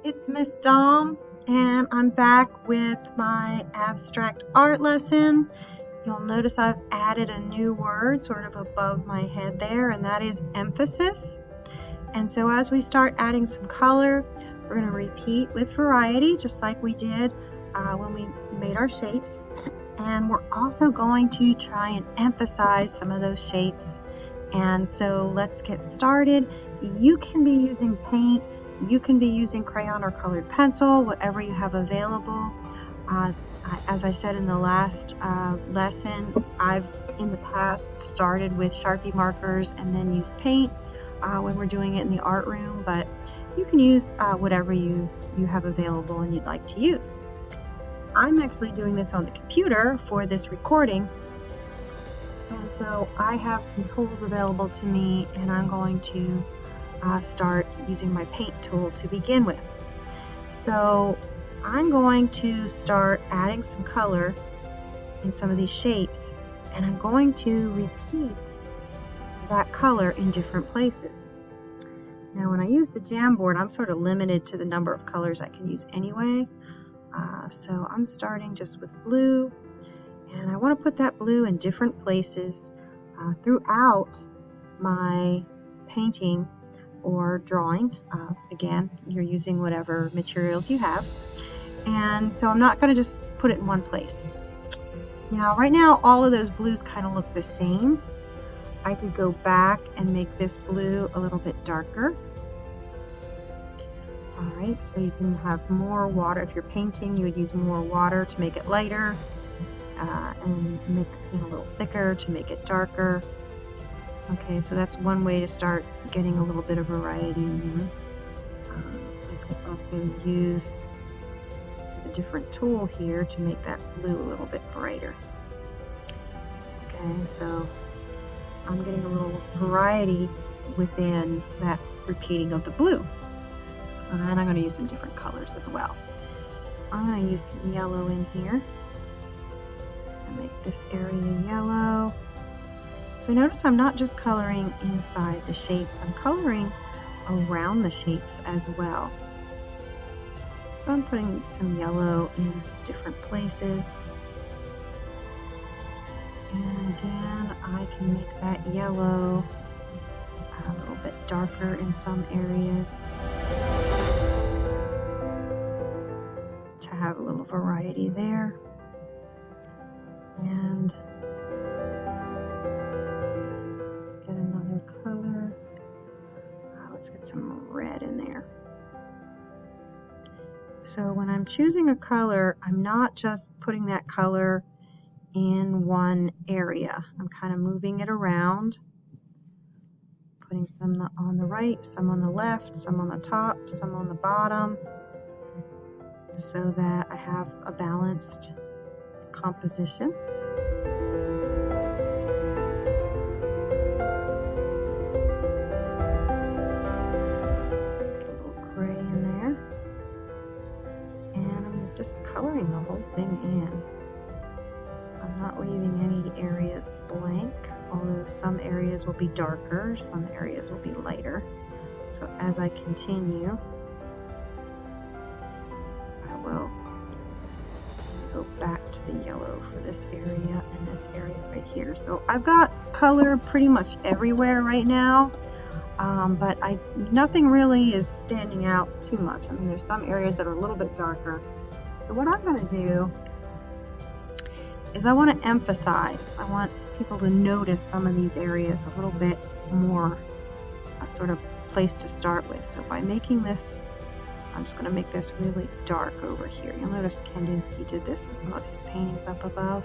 It's Miss Dom, and I'm back with my abstract art lesson. You'll notice I've added a new word sort of above my head there, and that is emphasis. And so as we start adding some color, we're going to repeat with variety, just like we did when we made our shapes. And we're also going to try and emphasize some of those shapes. And so let's get started. You can be using paint, you can be using crayon or colored pencil, whatever you have available. As I said in the last lesson, I've in the past started with Sharpie markers and then used paint when we're doing it in the art room, but you can use whatever you have available and you'd like to use. I'm actually doing this on the computer for this recording. And so I have some tools available to me, and I'm going to start using my paint tool to begin with. So I'm going to start adding some color in some of these shapes, and I'm going to repeat that color in different places. Now when I use the Jamboard, I'm sort of limited to the number of colors I can use anyway. So I'm starting just with blue. And I want to put that blue in different places throughout my painting or drawing. Again, you're using whatever materials you have. And so I'm not going to just put it in one place. Now, right now, all of those blues kind of look the same. I could go back and make this blue a little bit darker. All right, so you can have more water. If you're painting, you would use more water to make it lighter. And make the paint a little thicker to make it darker. Okay, so that's one way to start getting a little bit of variety in there. I could also use a different tool here to make that blue a little bit brighter. Okay, so I'm getting a little variety within that repeating of the blue. And I'm going to use some different colors as well. I'm going to use some yellow in here. Make this area yellow. So notice I'm not just coloring inside the shapes, I'm coloring around the shapes as well. So I'm putting some yellow in some different places. And again, I can make that yellow a little bit darker in some areas to have a little variety there. And let's get another color. Let's get some red in there. So when I'm choosing a color, I'm not just putting that color in one area. I'm kind of moving it around, putting some on the right, some on the left, some on the top, some on the bottom, so that I have a balanced composition. A little gray in there. And I'm just coloring the whole thing in. I'm not leaving any areas blank, although some areas will be darker, some areas will be lighter. So as I continue, I will go back to the yellow for this area and this area right here. So I've got color pretty much everywhere right now, but nothing really is standing out too much. I mean, there's some areas that are a little bit darker. So what I'm going to do is I want to emphasize, I want people to notice some of these areas a little bit more, a sort of place to start with. So by making this, I'm just going to make this really dark over here. You'll notice Kandinsky did this in some of his paintings up above.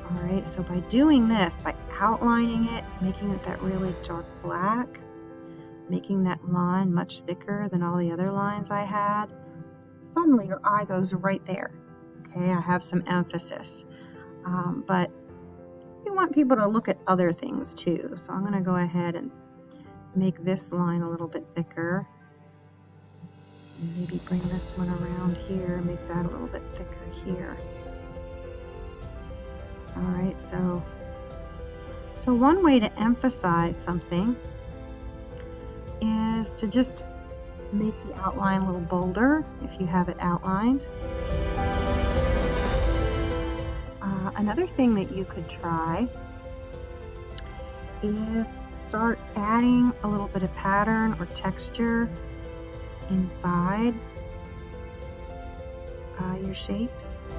All right, so by doing this, by outlining it, making it that really dark black, making that line much thicker than all the other lines I had, suddenly your eye goes right there. Okay, I have some emphasis. But you want people to look at other things too. So I'm going to go ahead and make this line a little bit thicker. Maybe bring this one around here, make that a little bit thicker here. All right, so one way to emphasize something is to just make the outline a little bolder if you have it outlined. Another thing that you could try is start adding a little bit of pattern or texture inside your shapes.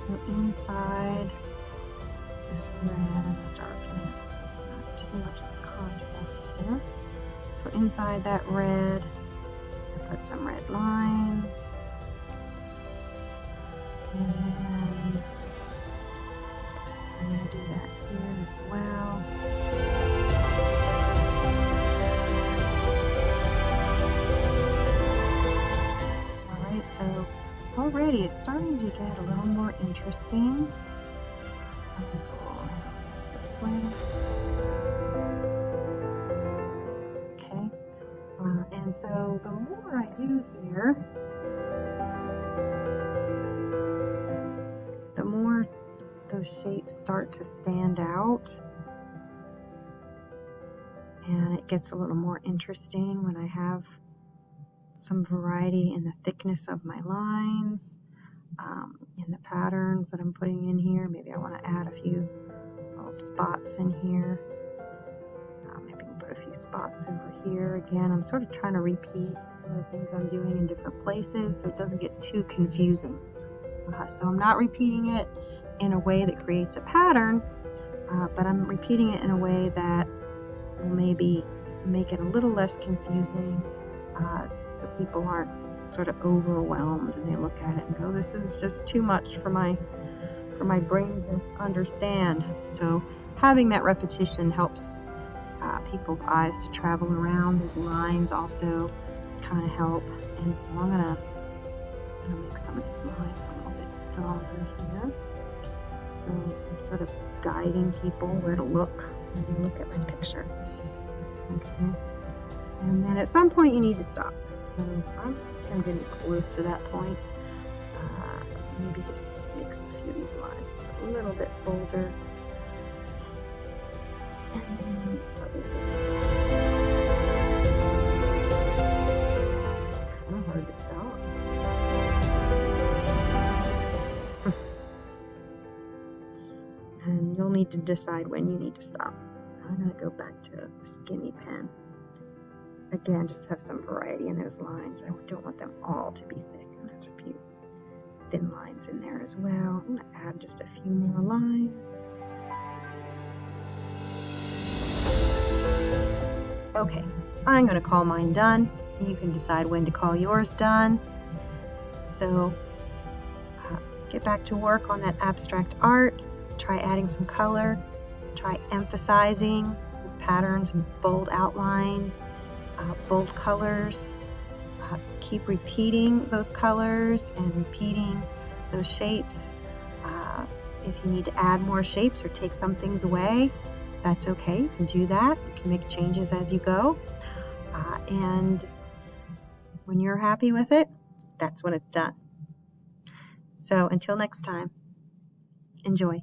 So inside this red, I'm going to darken it so it's not too much of a contrast here. So inside that red, I put some red lines. And then I'm going to do that here as well. Alright, so already it's starting to get a little more interesting. I'm going to go this way. Okay, and so the more I do here, the more those shapes start to stand out, and it gets a little more interesting when I have some variety in the thickness of my lines, in the patterns that I'm putting in here. Maybe I want to add a few little spots in here. Maybe I can put a few spots over here. Again, I'm sort of trying to repeat some of the things I'm doing in different places so it doesn't get too confusing. So I'm not repeating it in a way that creates a pattern, but I'm repeating it in a way that will maybe make it a little less confusing, so people aren't sort of overwhelmed and they look at it and go, this is just too much for my brain to understand. So having that repetition helps people's eyes to travel around. Those lines also kind of help, and so I'm gonna make some of these lines a little bit stronger here. So I'm sort of guiding people where to look when they look at my picture. Okay, and then at some point you need to stop. So I'm kind of getting close to that point. Maybe just mix a few of these lines just a little bit bolder. And then it's kind of hard to stop. And you'll need to decide when you need to stop. I'm going to go back to a skinny pen. Again, just have some variety in those lines. I don't want them all to be thick. And there's a few thin lines in there as well. I'm going to add just a few more lines. Okay, I'm going to call mine done. You can decide when to call yours done. So get back to work on that abstract art. Try adding some color. Try emphasizing with patterns and bold outlines, bold colors. Keep repeating those colors and repeating those shapes. If you need to add more shapes or take some things away, that's okay. You can do that. You can make changes as you go. And when you're happy with it, that's when it's done. So until next time, enjoy.